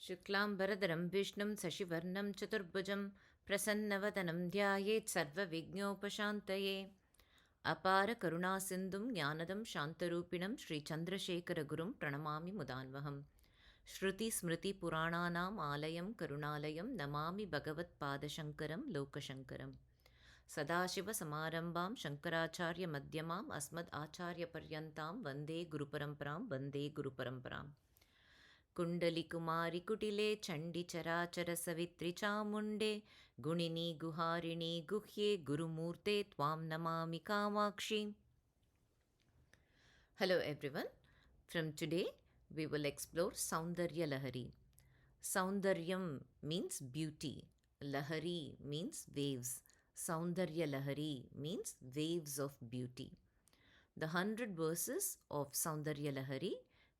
शुक्लाम्बरधरं विष्णुं शशिवर्णं चतुर्भुजं प्रसन्नवदनं ध्यायेत् सर्वविघ्नोपशान्तये अपारकरुणासिन्धुं ज्ञानदं शान्तरूपिणं श्रीचन्द्रशेखरगुरुं प्रणमामि मुदान्वहम् श्रुतिस्मृतिपुराणानाम् आलयं करुणालयं नमामि भगवत्पादशङ्करं लोकशङ्करम् सदाशिवसमारम्भां शङ्कराचार्यमध्यमाम् अस्मद् आचार्यपर्यन्तां वन्दे गुरुपरम्पराम् कुण्डलिकुमारि कुटिले चण्डिचराचरसवित्रिचामुण्डे गुणिनी गुहारिणी गुह्ये गुरुमूर्ते त्वां Namami Kamakshi. Hello everyone. From today we will explore Soundarya Lahari. Soundaryam means beauty. Lahari means waves. Soundarya Lahari means waves of beauty. The 100 verses of Soundarya Lahari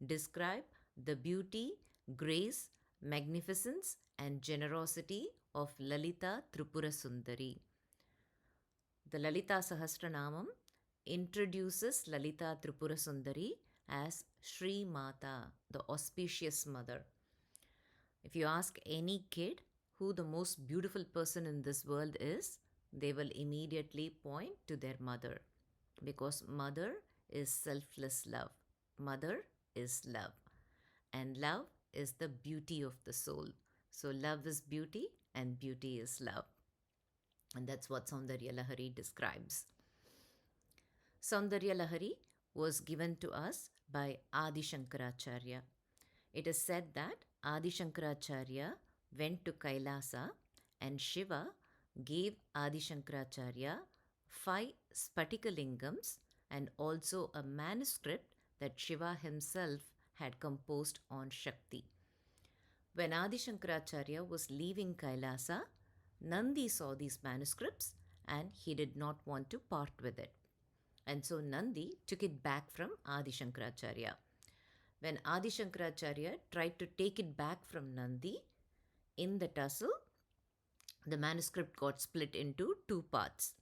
describe the beauty, grace, magnificence and generosity of Lalita Tripura Sundari. The Lalita Sahasranamam introduces Lalita Tripura Sundari as Sri Mata, the auspicious mother. If you ask any kid who the most beautiful person in this world is, they will immediately point to their mother, because mother is selfless love. Mother is love. And love is the beauty of the soul. So love is beauty and beauty is love. And that's what Soundarya Lahari describes. Soundarya Lahari was given to us by Adi Shankaracharya. It is said that Adi Shankaracharya went to Kailasa and Shiva gave Adi Shankaracharya 5 Spatikalingams and also a manuscript that Shiva himself had composed on Sakti. When Adi Shankaracharya was leaving Kailasa, Nandi saw these manuscripts and he did not want to part with it. And so Nandi took it back from Adi Shankaracharya. When Adi Shankaracharya tried to take it back from Nandi, in the tussle, the manuscript got split into 2 parts.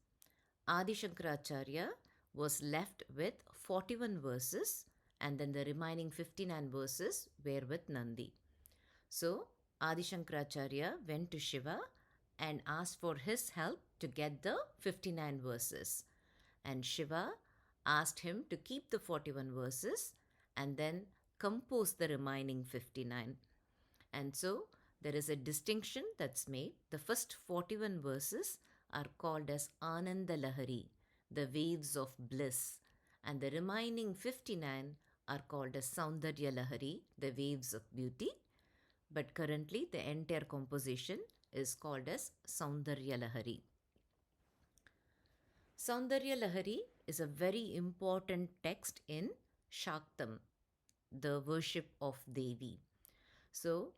Adi Shankaracharya was left with 41 verses and then the remaining 59 verses were with Nandi. So Adi Shankaracharya went to Shiva and asked for his help to get the 59 verses. And Shiva asked him to keep the 41 verses and then compose the remaining 59. And so there is a distinction that's made. The first 41 verses are called as Ananda Lahari, the waves of bliss, and the remaining 59 are called as Soundarya Lahari, the waves of beauty. But currently the entire composition is called as Soundarya Lahari. Soundarya Lahari is a very important text in Shaktam, the worship of Devi. So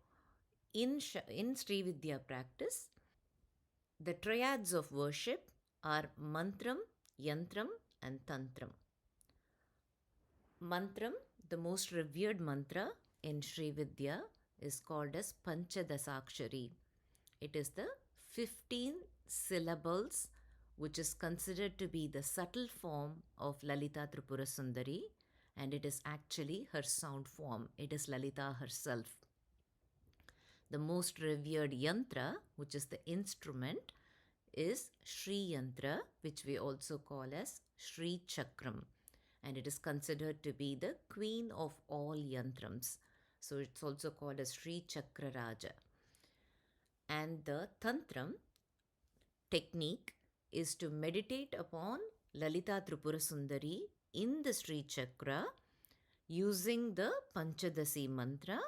in Sri Vidya practice, the triads of worship are mantram, yantram and tantram. Mantram, the most revered mantra in Sri Vidya, is called as Panchadasakshari. It is the 15 syllables which is considered to be the subtle form of Lalita Tripura Sundari, and it is actually her sound form. It is Lalita herself. The most revered yantra, which is the instrument, is Sri Yantra, which we also call as Sri Chakram. And it is considered to be the queen of all yantrams. So it's also called as Sri Chakraraja. And the tantram technique is to meditate upon Lalita Tripura Sundari in the Sri Chakra using the Panchadasi mantra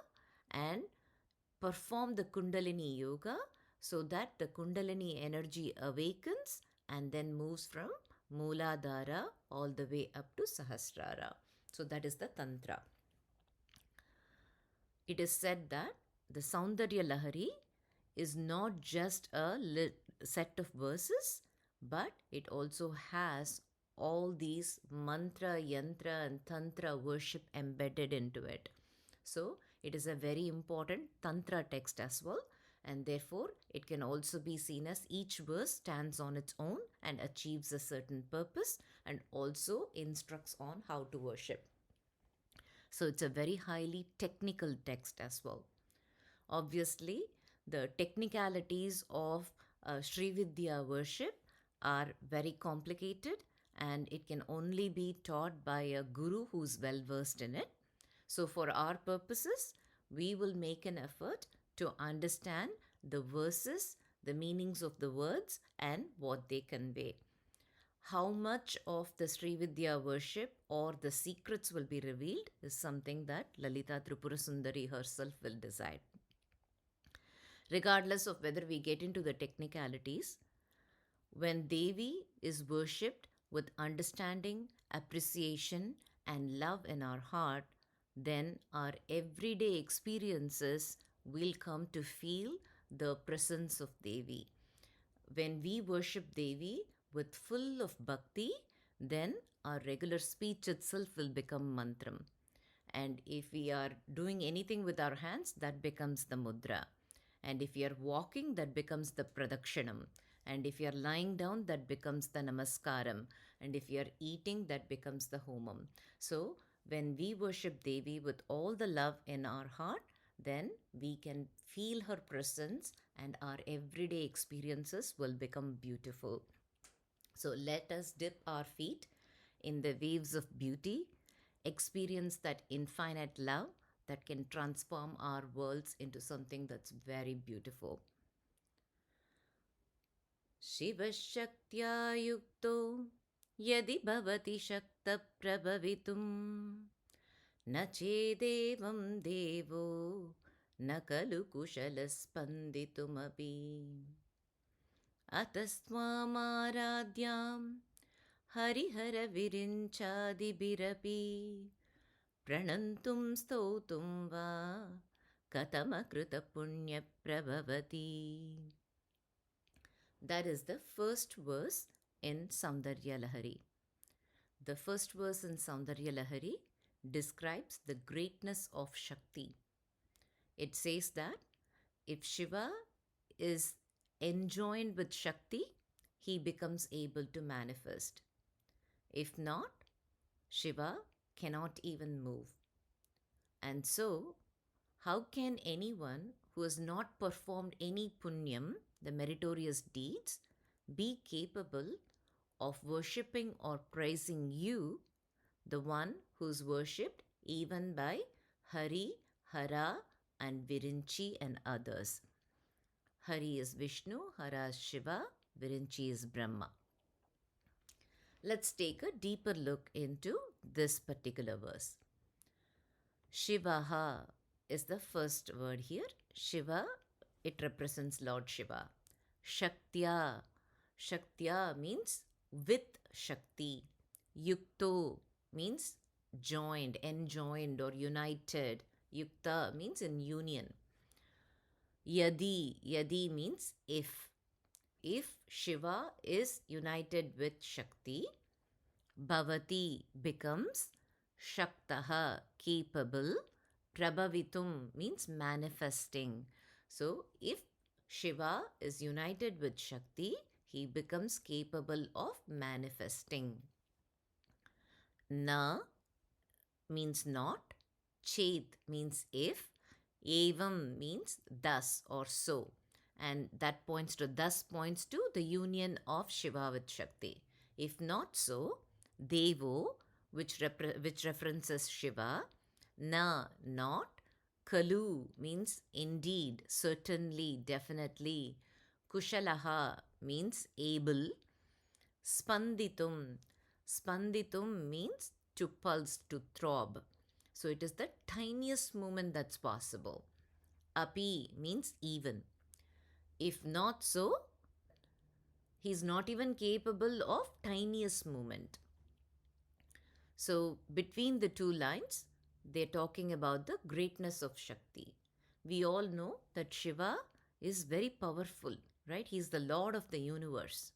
and perform the Kundalini yoga so that the Kundalini energy awakens and then moves from Mooladhara all the way up to Sahasrara. So that is the Tantra. It is said that the Soundarya Lahari is not just a set of verses, but it also has all these mantra, yantra and tantra worship embedded into it. So it is a very important tantra text as well, and therefore it can also be seen as each verse stands on its own and achieves a certain purpose and also instructs on how to worship. So it's a very highly technical text as well. Obviously, the technicalities of Sri Vidya worship are very complicated, and it can only be taught by a guru who's well versed in it. So, for our purposes, we will make an effort to understand the verses, the meanings of the words, and what they convey. How much of the Sri Vidya worship or the secrets will be revealed is something that Lalita Tripura Sundari herself will decide. Regardless of whether we get into the technicalities, when Devi is worshipped with understanding, appreciation, and love in our heart, then our everyday experiences will come to feel the presence of Devi. When we worship Devi with full of bhakti, then our regular speech itself will become mantram. And if we are doing anything with our hands, that becomes the mudra. And if we are walking, that becomes the pradakshanam. And if you are lying down, that becomes the namaskaram. And if you are eating, that becomes the homam. So, when we worship Devi with all the love in our heart, then we can feel her presence and our everyday experiences will become beautiful. So, let us dip our feet in the waves of beauty, experience that infinite love that can transform our worlds into something that's very beautiful. शिवशक्त्या युक्तो यदि भवति शक्तः प्रभवितुम् न चेदेवं देवो न खलु कुशलः स्पन्दितुमपि अतस्त्वामाराध्यां हरिहरविरिञ्चादिभिरपि प्रणन्तुं स्तोतुं वा kathamakṛtapuṇyaḥ prabhavati. That is the first verse in Soundarya Lahari. The first verse in Soundarya Lahari describes the greatness of Shakti. It says that if Shiva is enjoined with Shakti, he becomes able to manifest. If not, Shiva cannot even move. And so, how can anyone who has not performed any punyam, the meritorious deeds, be capable of worshipping or praising you, the one who is worshipped even by Hari, Hara, and Virinchi and others? Hari is Vishnu, Hara is Shiva, Virinchi is Brahma. Let's take a deeper look into this particular verse. śivaḥ is the first word here. Shiva, it represents Lord Shiva. śaktyā. śaktyā means with Shakti. yuktō means joined, enjoined or united. yuktā means in union. Yadi means if. If Shiva is united with Shakti, bhavati becomes śaktaḥ, capable. Prabhavituṃ means manifesting. So, if Shiva is united with Shakti, he becomes capable of manifesting. Na means not. Ched means if. Evam means thus or so. And that points to the union of Shiva with Shakti. If not so, dēvō, which references Shiva. Na, not. Khalu means indeed, certainly, definitely. Kuśalaḥ means able. Spandituṃ means to pulse, to throb. So it is the tiniest movement that's possible. Api means even. If not so, he is not even capable of tiniest movement. So between the two lines, they're talking about the greatness of Shakti. We all know that Shiva is very powerful, right? He's the Lord of the universe.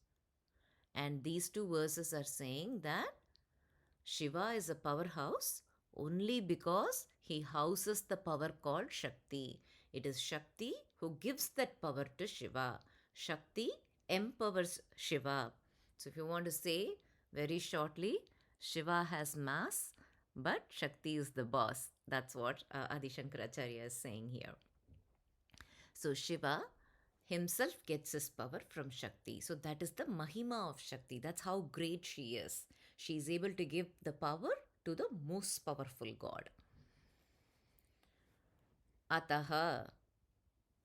And these two verses are saying that Shiva is a powerhouse only because he houses the power called Shakti. It is Shakti who gives that power to Shiva. Shakti empowers Shiva. So if you want to say very shortly, Shiva has mass, but Shakti is the boss. That's what Adi Shankaracharya is saying here. So Shiva himself gets his power from Shakti. So that is the Mahima of Shakti. That's how great she is. She is able to give the power to the most powerful God. Ataha,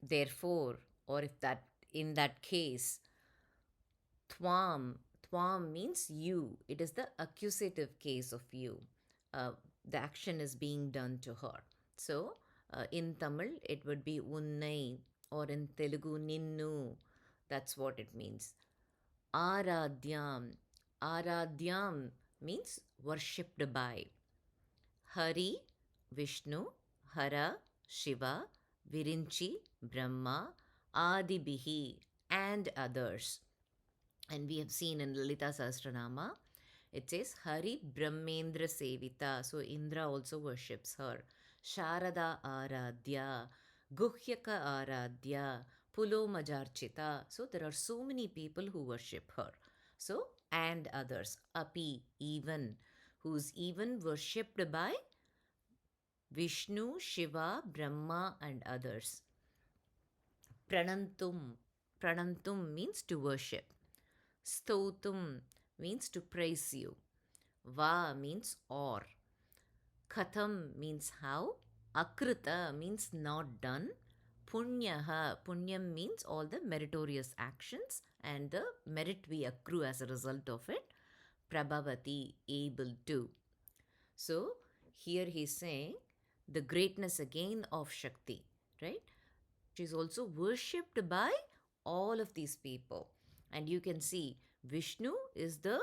therefore, or if that in that case, Tvam. Tvam means you. It is the accusative case of you. The action is being done to her. So, in Tamil, it would be unnai, or in Telugu, ninnu. That's what it means. Aradhyam. Aradhyam means worshipped by. Hari, Vishnu, Hara, Shiva, Virinchi, Brahma, Adibihi, and others. And we have seen in Lalita Sahasranama, it says Hari Brahmendra Sevita. So Indra also worships her. Sharada Aradhya, Guhyaka Aradhya, Pulo Majarchita. So there are so many people who worship her. So, and others. Api, even, who's even worshipped by Vishnu, Shiva, Brahma, and others. Praṇantuṃ. Praṇantuṃ means to worship. Stōtuṃ means to praise you. Va means or. Katham means how. Akrita means not done. Puṇyaḥ. Punyam means all the meritorious actions and the merit we accrue as a result of it. Prabhavati, able to. So here he's saying the greatness again of Shakti, right? She's also worshipped by all of these people. And you can see Vishnu is the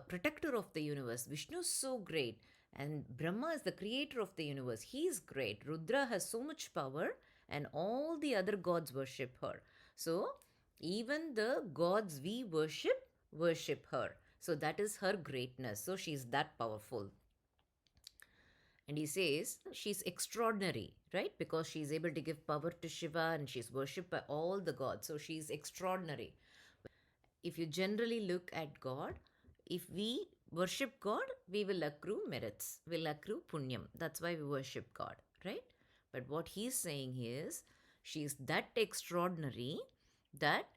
protector of the universe. Vishnu is so great. And Brahma is the creator of the universe. He is great. Rudra has so much power, and all the other gods worship her. So even the gods we worship her. So that is her greatness. So she is that powerful. And he says she's extraordinary, right? Because she's able to give power to Shiva and she's worshipped by all the gods. So she's extraordinary. If you generally look at God, if we worship God, we will accrue merits, will accrue punyam. That's why we worship God, right? But what he's saying is, she's that extraordinary that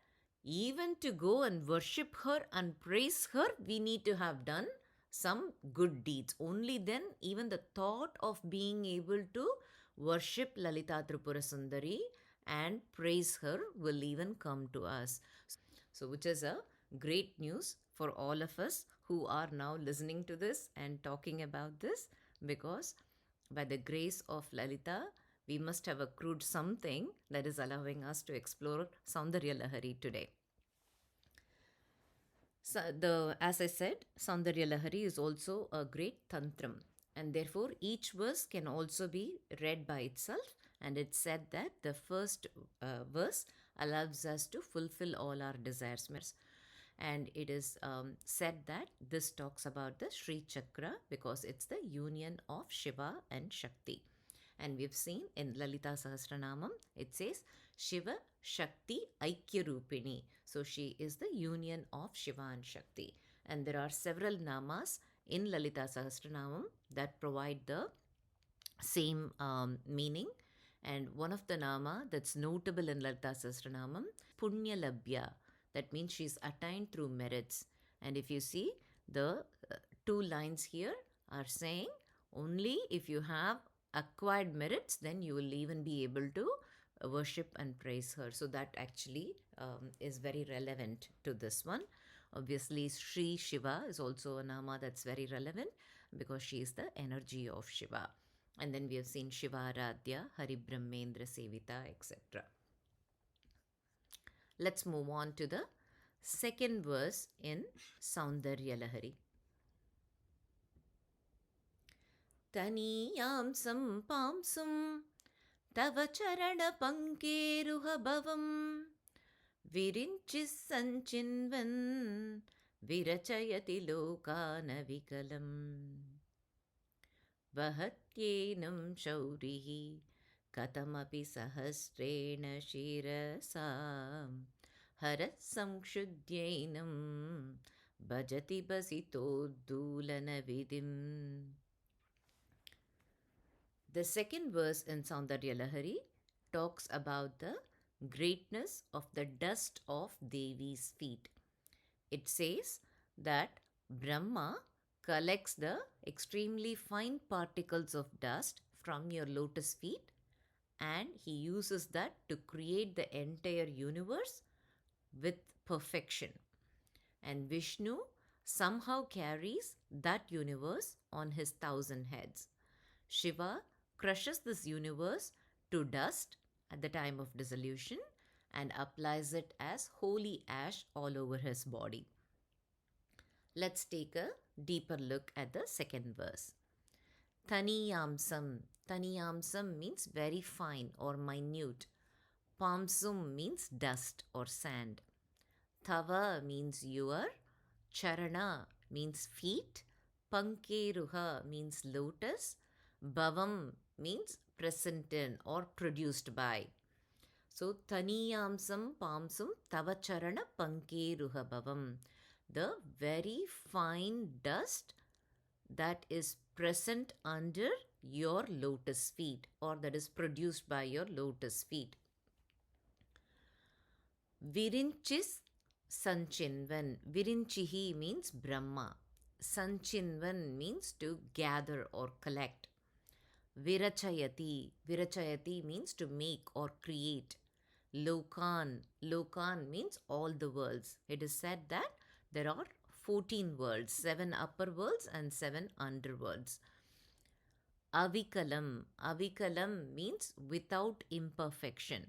even to go and worship her and praise her, we need to have done some good deeds. Only then, even the thought of being able to worship Lalita Tripura Sundari and praise her will even come to us. So, which is a great news for all of us who are now listening to this and talking about this, because by the grace of Lalita, we must have accrued something that is allowing us to explore Soundarya Lahari today. So as I said, Soundarya Lahari is also a great tantram, and therefore each verse can also be read by itself. And it's said that the first verse allows us to fulfill all our desires. And it is said that this talks about the Sri Chakra because it's the union of Shiva and Shakti. And we've seen in Lalita Sahasranamam, it says Shiva Shakti Aikyarupini. So she is the union of Shiva and Shakti. And there are several namas in Lalita Sahasranamam that provide the same meaning. And one of the nama that's notable in Lalita Sahasranamam, Punyalabhya. That means she's attained through merits. And if you see, the two lines here are saying only if you have acquired merits, then you will even be able to worship and praise her. So that actually is very relevant to this one. Obviously, Sri Shiva is also a nama that's very relevant because she is the energy of Shiva. And then we have seen Shivaradhya, Hari Brahmendra Sevita, etc. Let's move on to the second verse in Soundarya Lahari. tanīyāṃsaṃ pāṃsuṃ tava charana pankeruha bhavam virinchis sanchinvan virachayati lokana vikalam vahatyenam shaurihi katamapi sahasrena shirasam harasamkshuddyainam bhajati basito dulana vidim. The second verse in Soundarya Lahari talks about the greatness of the dust of Devi's feet. It says that Brahma collects the extremely fine particles of dust from your lotus feet, and he uses that to create the entire universe with perfection. And Vishnu somehow carries that universe on his 1,000 heads. Shiva crushes this universe to dust at the time of dissolution and applies it as holy ash all over his body. Let's take a deeper look at the second verse. Tanīyāṃsaṃ. Tanīyāṃsaṃ means very fine or minute. Pāṃsuṃ means dust or sand. Tava means your. Charana means feet. Pankeruha means lotus. Bhavam means present in or produced by. So, tanīyāṃsaṃ pāṃsuṃ tava charana pankeruha bhavam. The very fine dust that is present under your lotus feet, or that is produced by your lotus feet. Virinchis sanchinvan. Virinchihi means Brahma. Sanchinvan means to gather or collect. Virachayati. Virachayati means to make or create. Lokan. Lokan means all the worlds. It is said that there are 14 worlds, 7 upper worlds and 7 underworlds. Avikalam. Avikalam means without imperfection.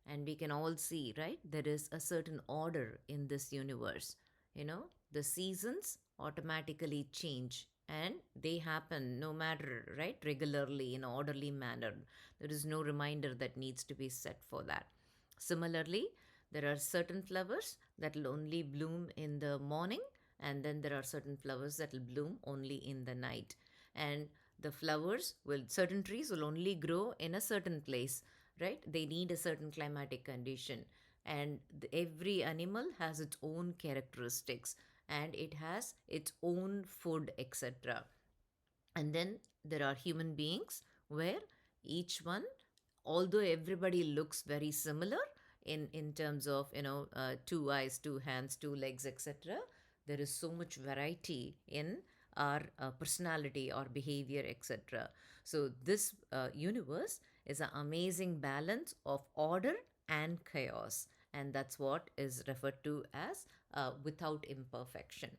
And we can all see, right? There is a certain order in this universe. The seasons automatically change and they happen no matter, right? Regularly in an orderly manner. There is no reminder that needs to be set for that. Similarly, there are certain flowers that will only bloom in the morning, and then there are certain flowers that will bloom only in the night. And the flowers certain trees will only grow in a certain place, right? They need a certain climatic condition. And every animal has its own characteristics and it has its own food, etc. And then there are human beings where each one, although everybody looks very similar in terms of, 2 eyes, 2 hands, 2 legs, etc., there is so much variety in our personality or behavior, etc. So this universe is an amazing balance of order and chaos, and that's what is referred to as without imperfection.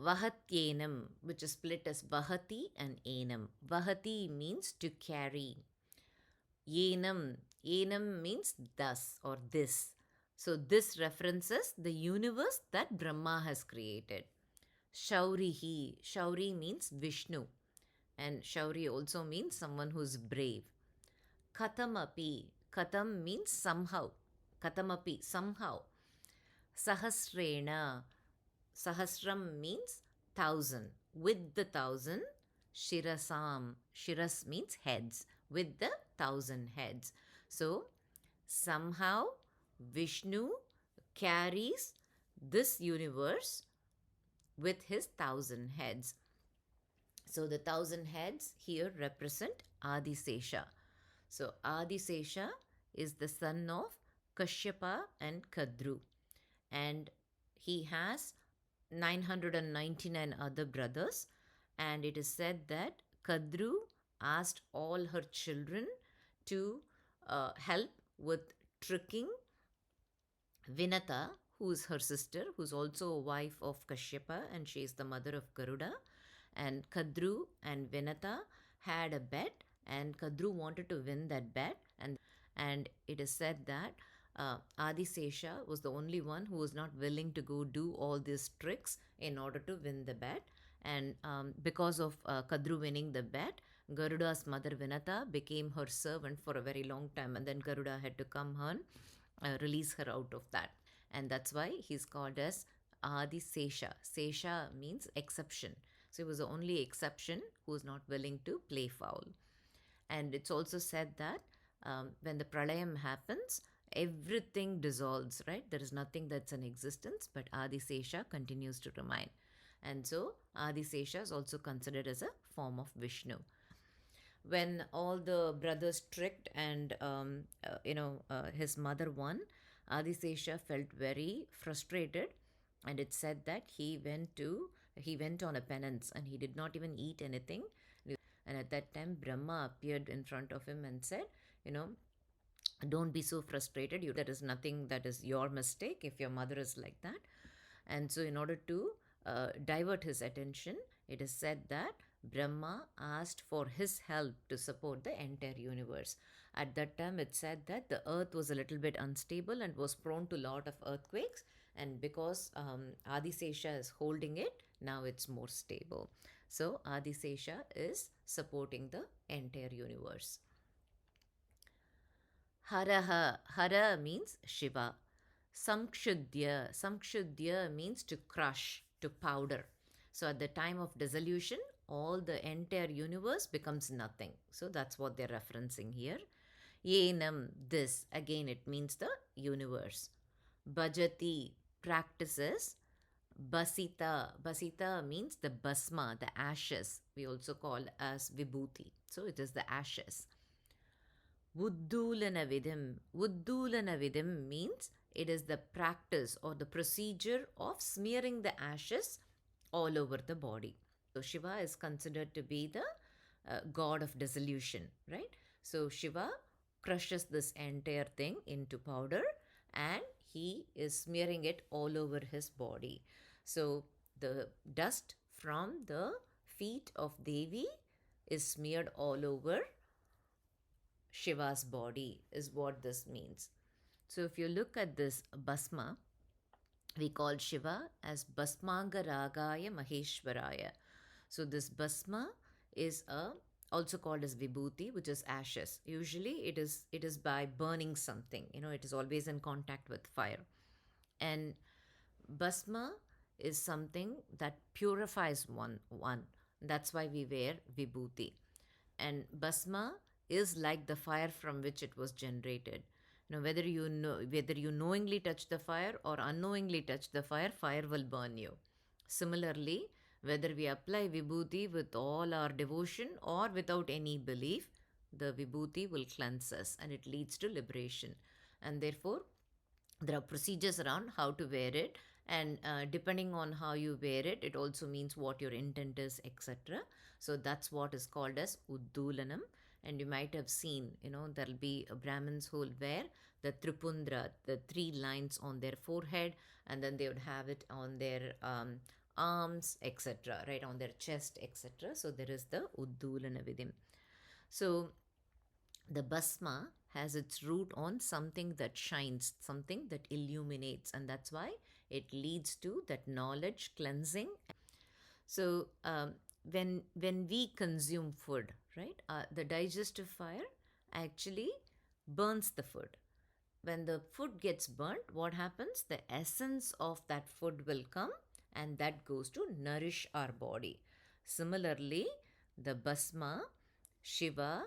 Vahatyenam, which is split as Vahati and Enam. Vahati means to carry. Yenam. Yenam means thus or this. So this references the universe that Brahma has created. Shaurihi. Shauri means Vishnu. And Shauri also means someone who's brave. Kathamapi. Katham means somehow. Kathamapi, somehow. Sahasrena. Sahasram means 1,000. With the 1,000. Shirasam. Shiras means heads. With the 1,000 heads. So, somehow Vishnu carries this universe with his 1,000 heads. So, the 1,000 heads here represent Adisesha. So, Adisesha is the son of Kashyapa and Kadru. And he has 999 other brothers. And it is said that Kadru asked all her children to help with tricking Vinata, who is her sister, who's also a wife of Kashyapa, and she is the mother of Garuda. And Kadru and Vinata had a bet, and Kadru wanted to win that bet. And it is said that Adisesha was the only one who was not willing to go do all these tricks in order to win the bet. And because of Kadru winning the bet, Garuda's mother Vinata became her servant for a very long time, and then Garuda had to come and release her out of that. And that's why he's called as Adisesha. Sesha means exception. So he was the only exception who was not willing to play foul. And it's also said that when the pralayam happens, everything dissolves, right? There is nothing that's in existence, but Adisesha continues to remain. And so Adisesha is also considered as a form of Vishnu. when all the brothers tricked and his mother won, Adisesha felt very frustrated, and it said that he went on a penance and he did not even eat anything. And at that time, Brahma appeared in front of him and said, you know, don't be so frustrated. There is nothing that is your mistake if your mother is like that. And so, in order to divert his attention, it is said that Brahma asked for his help to support the entire universe. At that time, it said that the earth was a little bit unstable and was prone to a lot of earthquakes. And because Adisesha is holding it, now it's more stable. So, Adisesha is supporting the entire universe. Haraha. Hara means Shiva. Samkshudya means to crush, to powder. So at the time of dissolution, all the entire universe becomes nothing. So that's what they're referencing here. Yenam, this, again it means the universe. Bhajati, practices. Basita means the basma, the ashes. We also call as vibhuti. So it is the ashes. Vuddulanavidam. Vuddulanavidam means it is the practice or the procedure of smearing the ashes all over the body. So Shiva is considered to be the god of dissolution, right? So Shiva crushes this entire thing into powder and he is smearing it all over his body. So the dust from the feet of Devi is smeared all over Shiva's body, is what this means. So if you look at this basma, we call Shiva as Basmanga Ragaya Maheshwaraya. So this basma is also called as vibhuti, which is ashes. Usually it is by burning something. It is always in contact with fire. And basma is something that purifies one. That's why we wear vibhuti. And basma is like the fire from which it was generated. Whether you knowingly touch the fire or unknowingly touch the fire, fire will burn you. Similarly, whether we apply vibhuti with all our devotion or without any belief, the vibhuti will cleanse us and it leads to liberation. And therefore, there are procedures around how to wear it, and depending on how you wear it, it also means what your intent is, etc. So that's what is called as uddulanam. And you might have seen, there'll be Brahmins who will wear the tripundra, the 3 lines on their forehead, and then they would have it on their arms, etc., right, on their chest, etc. So there is the uddulanavidim. So the basma has its root on something that shines, something that illuminates, and that's why it leads to that knowledge cleansing. So when we consume food, right, the digestive fire actually burns the food. When the food gets burnt, what happens? The essence of that food will come and that goes to nourish our body. Similarly, the basma, Shiva,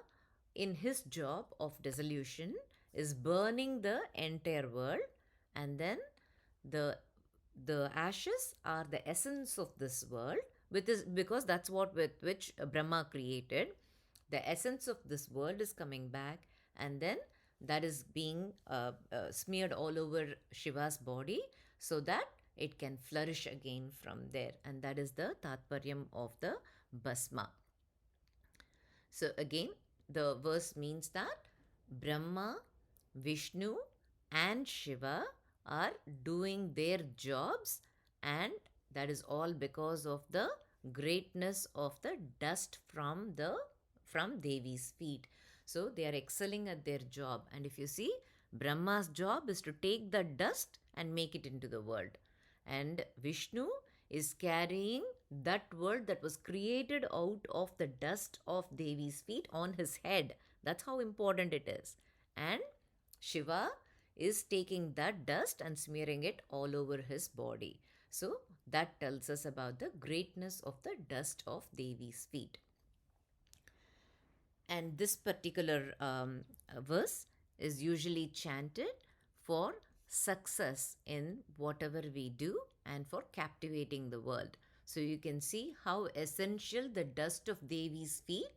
in his job of dissolution, is burning the entire world, and then the ashes are the essence of this world, because that's what with which Brahma created. The essence of this world is coming back, and then that is being smeared all over Shiva's body so that it can flourish again from there. And that is the tatparyam of the basma. So again, the verse means that Brahma, Vishnu and Shiva are doing their jobs, and that is all because of the greatness of the dust from Devi's feet. So they are excelling at their job. And if you see, Brahma's job is to take the dust and make it into the world. And Vishnu is carrying that world that was created out of the dust of Devi's feet on his head. That's how important it is. And Shiva is taking that dust and smearing it all over his body. So that tells us about the greatness of the dust of Devi's feet. And this particular verse is usually chanted for success in whatever we do and for captivating the world. So you can see how essential the dust of Devi's feet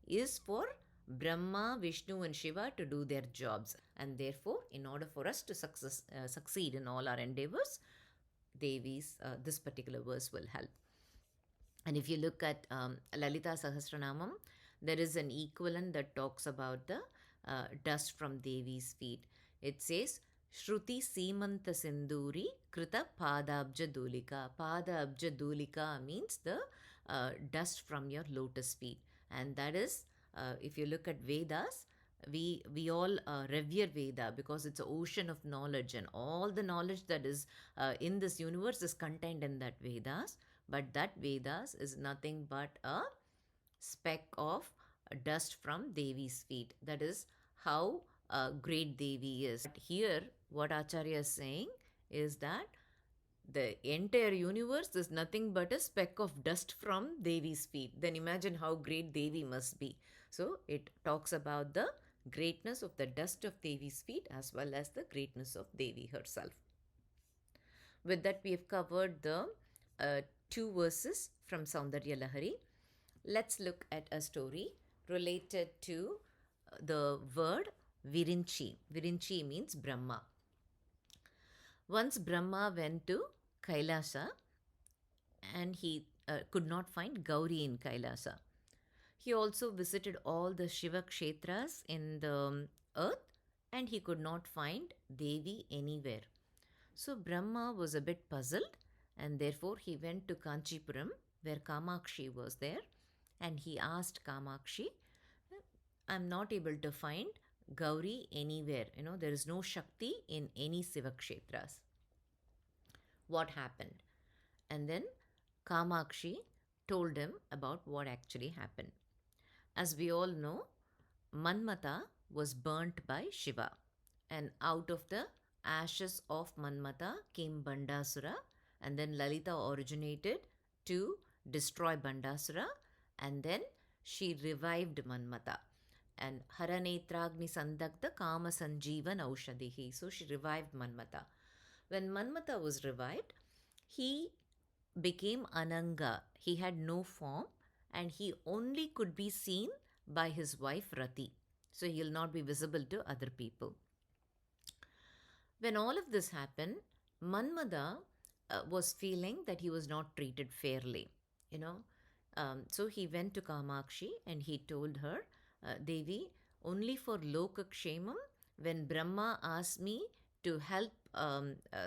is for Brahma, Vishnu, and Shiva to do their jobs. And therefore, in order for us to succeed in all our endeavors, this particular verse will help. And if you look at Lalita Sahasranamam, there is an equivalent that talks about the dust from Devi's feet. It says, Shruti Simanta Sinduri Krita Padabja Dulika. Padabja Dulika means the dust from your lotus feet. And that is, if you look at Vedas, we all revere Veda because it's an ocean of knowledge, and all the knowledge that is in this universe is contained in that Vedas. But that Vedas is nothing but a speck of dust from Devi's feet. That is how great Devi is. But here, what Acharya is saying is that the entire universe is nothing but a speck of dust from Devi's feet. Then imagine how great Devi must be. So it talks about the greatness of the dust of Devi's feet as well as the greatness of Devi herself. With that, we have covered the 2 verses from Soundarya Lahari. Let's look at a story related to the word Virinchi. Virinchi means Brahma. Once Brahma went to Kailasa and he could not find Gauri in Kailasa. He also visited all the Shiva kshetras in the earth and he could not find Devi anywhere. So Brahma was a bit puzzled, and therefore he went to Kanchipuram where Kamakshi was there, and he asked Kamakshi, I'm not able to find Gauri anywhere. There is no Shakti in any Shiva kshetras. What happened? And then Kamakshi told him about what actually happened. As we all know, Manmata was burnt by Shiva, and out of the ashes of Manmata came Bandasura, and then Lalita originated to destroy Bandasura, and then she revived Manmata. And Haranetragni Sandagda Kama Sanjeevan Aushadihi. So she revived Manmata. When Manmata was revived, he became Ananga. He had no form and he only could be seen by his wife Rati. So he will not be visible to other people. When all of this happened, Manmata was feeling that he was not treated fairly. So he went to Kamakshi and he told her, Devi, only for Lokakshemam, when Brahma asked me to help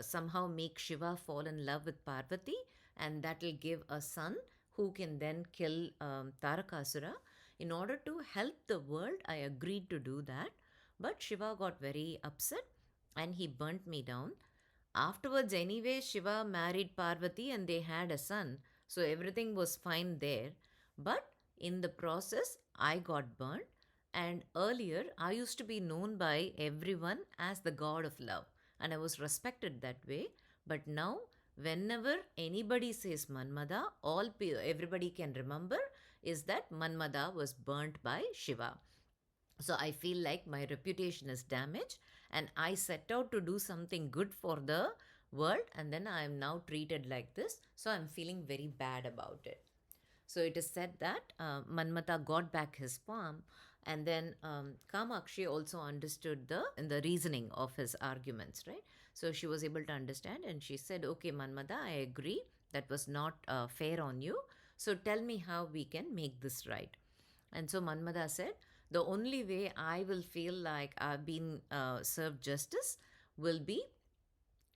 somehow make Shiva fall in love with Parvati, and that will give a son who can then kill Tarakasura. In order to help the world, I agreed to do that. But Shiva got very upset and he burnt me down. Afterwards, anyway, Shiva married Parvati and they had a son. So everything was fine there. But in the process, I got burnt. And earlier, I used to be known by everyone as the god of love. And I was respected that way. But now, whenever anybody says Manmada, everybody can remember is that Manmada was burnt by Shiva. So I feel like my reputation is damaged and I set out to do something good for the world, and then I am now treated like this. So I'm feeling very bad about it. So it is said that Manmata got back his form, and then Kamakshi also understood the reasoning of his arguments, right? So she was able to understand and she said, okay, Manmata, I agree. That was not fair on you. So tell me how we can make this right. And so Manmata said, the only way I will feel like I've been served justice will be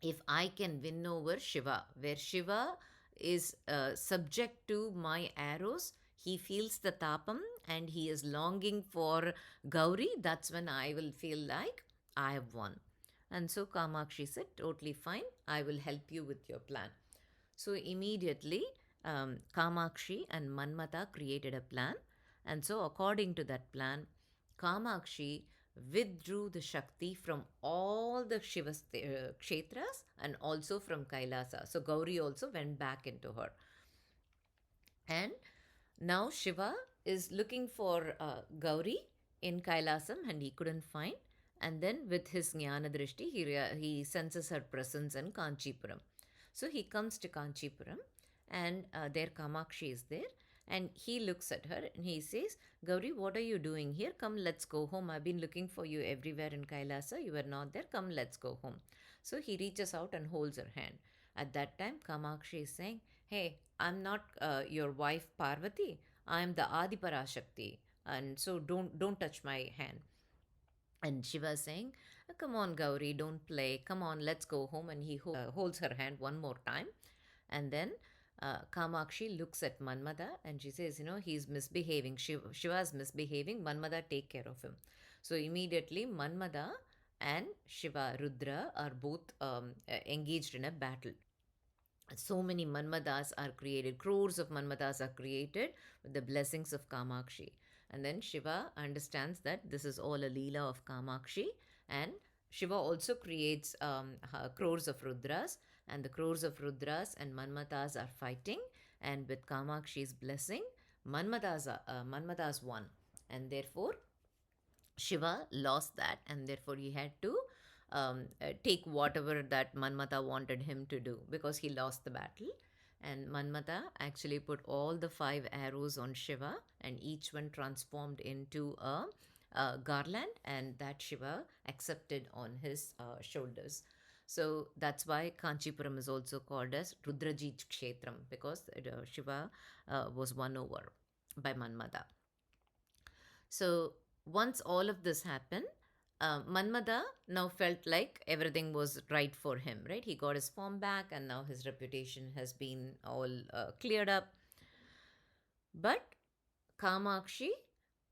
if I can win over Shiva, where Shiva is subject to my arrows. He feels the tapam and he is longing for Gauri. That's when I will feel like I have won. And so Kamakshi said, totally fine. I will help you with your plan. So immediately Kamakshi and Manmata created a plan. And so according to that plan, Kamakshi withdrew the Shakti from all the Shiva kshetras and also from Kailasa. So Gauri also went back into her. And now Shiva is looking for Gauri in Kailasam and he couldn't find. And then with his Jnana Drishti, he senses her presence in Kanchipuram. So he comes to Kanchipuram and there Kamakshi is there. And he looks at her and he says, Gauri, what are you doing here? Come, let's go home. I've been looking for you everywhere in Kailasa. You were not there. Come, let's go home. So he reaches out and holds her hand. At that time, Kamakshi is saying, hey, I'm not your wife Parvati. I'm the Adi Parashakti. And so don't touch my hand. And Shiva is saying, come on, Gauri, don't play. Come on, let's go home. And he holds her hand one more time. And then Kamakshi looks at Manmada and she says, he's misbehaving. Shiva is misbehaving. Manmada, take care of him. So immediately Manmada and Shiva, Rudra, are both engaged in a battle. So many Manmadas are created. Crores of Manmadas are created with the blessings of Kamakshi. And then Shiva understands that this is all a Leela of Kamakshi. And Shiva also creates crores of Rudras. And the crores of Rudras and Manmadas are fighting. And with Kamakshi's blessing, Manmadas won. And therefore, Shiva lost that. And therefore, he had to take whatever that Manmata wanted him to do because he lost the battle. And Manmata actually put all the 5 arrows on Shiva, and each one transformed into a garland, and that Shiva accepted on his shoulders. So that's why Kanchipuram is also called as Rudrajit Kshetram, because Shiva was won over by Manmada. So once all of this happened, Manmada now felt like everything was right for him, right? He got his form back and now his reputation has been all cleared up. But Kamakshi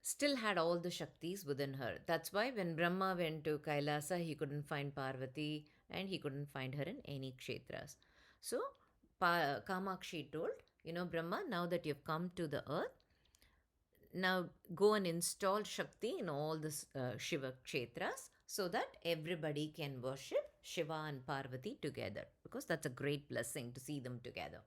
still had all the Shaktis within her. That's why when Brahma went to Kailasa, he couldn't find Parvati and he couldn't find her in any kshetras. So Kamakshi told, Brahma, now that you've come to the earth, now go and install Shakti in all the Shiva kshetras so that everybody can worship Shiva and Parvati together, because that's a great blessing to see them together.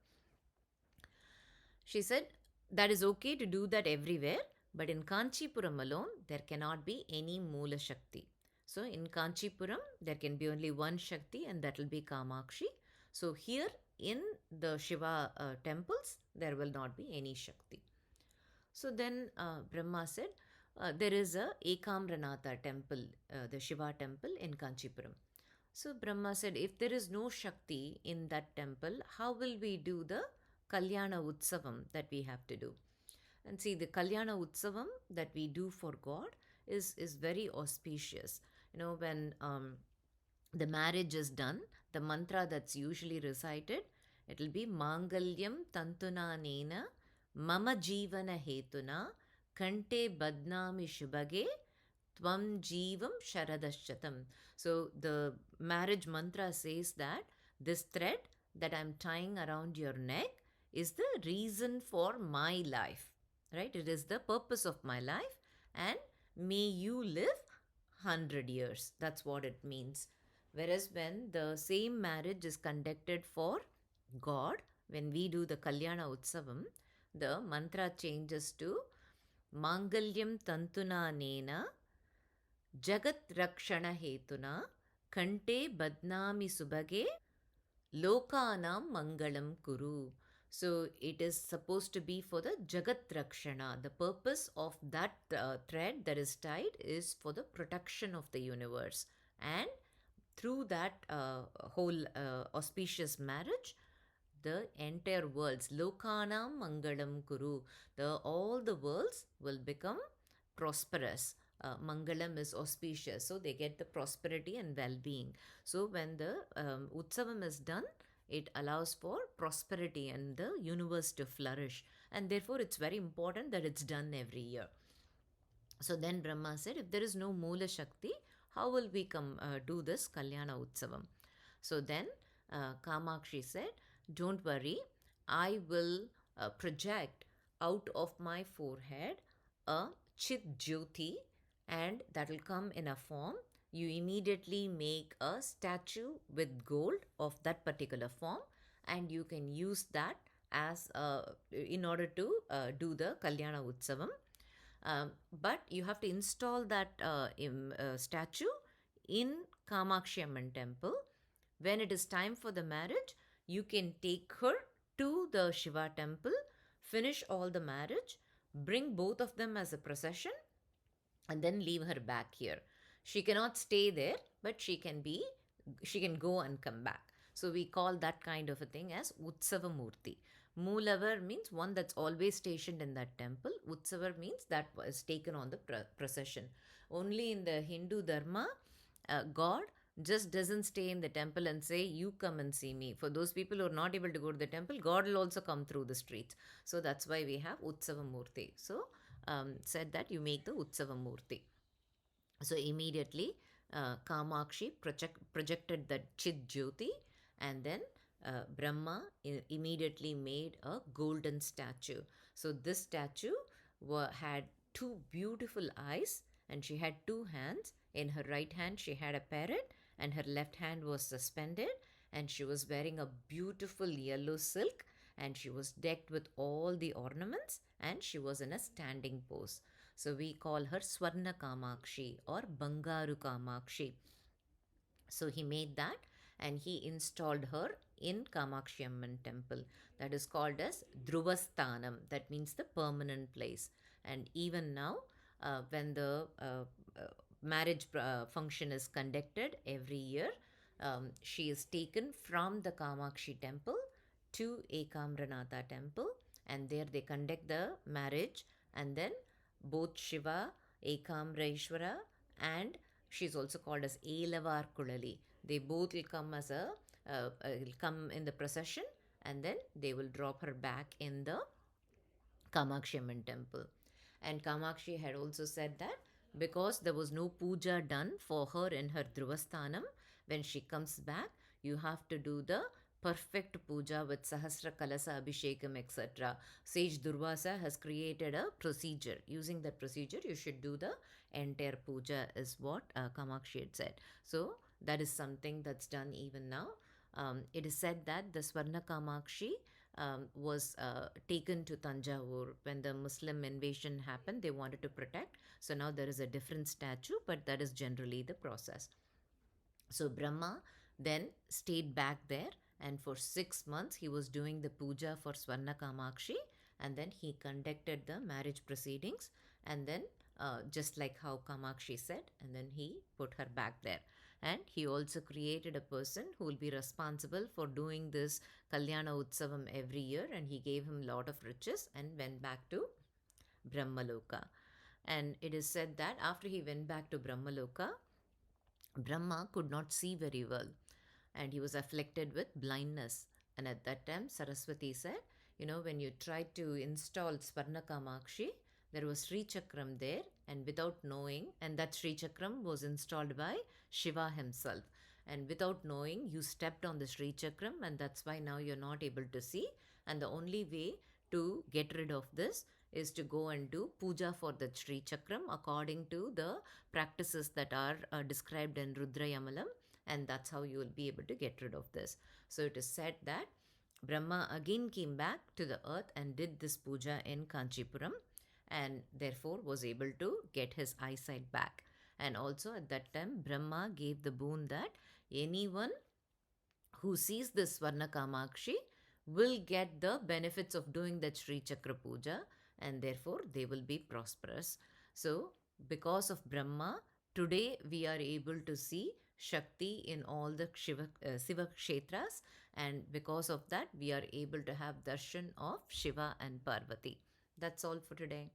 She said that is okay to do that everywhere, but in Kanchipuram alone, there cannot be any Moola Shakti. So in Kanchipuram, there can be only one Shakti, and that will be Kamakshi. So here in the Shiva temples, there will not be any Shakti. So then Brahma said, there is a Ekamranatha temple, the Shiva temple in Kanchipuram. So Brahma said, if there is no Shakti in that temple, how will we do the Kalyana Utsavam that we have to do? And see, the Kalyana Utsavam that we do for God is very auspicious. When the marriage is done, the mantra that's usually recited, it will be Mangalyam Tantuna Nena Mama Jivana Hetuna Kante Badnami Shubhage Tvam Jivam Sharadaschatam. So the marriage mantra says that this thread that I'm tying around your neck is the reason for my life, right? It is the purpose of my life, and may you live 100 years. That's what it means. Whereas when the same marriage is conducted for God, when we do the Kalyana Utsavam, the mantra changes to Mangalyam Tantuna Nena Jagat Rakshana Hetuna Kante Badnami Subhage Lokanam Mangalam Kuru. So it is supposed to be for the Jagat Rakshana. The purpose of that thread that is tied is for the protection of the universe. And through that whole auspicious marriage, the entire worlds, Lokanam Mangalam Kuru, all the worlds will become prosperous. Mangalam is auspicious, so they get the prosperity and well-being. So when the Utsavam is done, it allows for prosperity and the universe to flourish. And therefore, it's very important that it's done every year. So then Brahma said, if there is no Moola Shakti, how will we do this Kalyana Utsavam? So then Kamakshi said, don't worry, I will project out of my forehead a Chit Jyoti, and that will come in a form. You immediately make a statue with gold of that particular form, and you can use that as in order to do the Kalyana Utsavam. But you have to install that statue in Kamakshi Amman temple. When it is time for the marriage, you can take her to the Shiva temple, finish all the marriage, bring both of them as a procession, and then leave her back here. She cannot stay there, but she can go and come back. So we call that kind of a thing as Utsavamurti. Moolavar means one that's always stationed in that temple. Utsavar means that was taken on the procession. Only in the Hindu Dharma, God just doesn't stay in the temple and say, you come and see me. For those people who are not able to go to the temple, God will also come through the streets. So that's why we have Utsavamurti. So said that you make the Utsavamurti. So immediately Kamakshi projected the Chid Jyoti, and then Brahma immediately made a golden statue. So this statue had two beautiful eyes, and she had two hands. In her right hand she had a parrot, and her left hand was suspended, and she was wearing a beautiful yellow silk, and she was decked with all the ornaments, and she was in a standing pose. So we call her Swarna Kamakshi or Bangaru Kamakshi. So he made that, and he installed her in Kamakshi Amman temple. That is called as Dhruvasthanam. That means the permanent place. And even now, when the marriage function is conducted every year, she is taken from the Kamakshi temple to Ekamranatha temple, and there they conduct the marriage, and then both Shiva, Ekamraishwara, and she's also called as Elavar Kulali. They both will come as come in the procession, and then they will drop her back in the Kamakshi Amman temple. And Kamakshi had also said that because there was no puja done for her in her Dhruvasthanam, when she comes back, you have to do the perfect puja with Sahasra Kalasa Abhishekam, etc. Sage Durvasa has created a procedure. Using that procedure, you should do the entire puja, is what Kamakshi had said. So that is something that's done even now. It is said that the Swarna Kamakshi was taken to Tanjavur when the Muslim invasion happened. They wanted to protect. So now there is a different statue, but that is generally the process. So Brahma then stayed back there, and for 6 months he was doing the puja for Swarna Kamakshi, and then he conducted the marriage proceedings, and then just like how Kamakshi said, and then he put her back there. And he also created a person who will be responsible for doing this Kalyana Utsavam every year, and he gave him a lot of riches and went back to Brahmaloka. And it is said that after he went back to Brahmaloka, Brahma could not see very well, and he was afflicted with blindness. And at that time, Saraswati said, when you tried to install Swarna Kamakshi, there was Sri Chakram there, and without knowing, and that Sri Chakram was installed by Shiva himself. And without knowing, you stepped on the Sri Chakram, and that's why now you're not able to see. And the only way to get rid of this is to go and do puja for the Sri Chakram according to the practices that are described in Rudrayamalam, and that's how you will be able to get rid of this. So it is said that Brahma again came back to the earth and did this puja in Kanchipuram, and therefore was able to get his eyesight back. And also at that time, Brahma gave the boon that anyone who sees this Swarna Kamakshi will get the benefits of doing the Sri Chakra Puja, and therefore they will be prosperous. So because of Brahma, today we are able to see Shakti in all the Siva Kshetras, and because of that we are able to have darshan of Shiva and Parvati. That's all for today.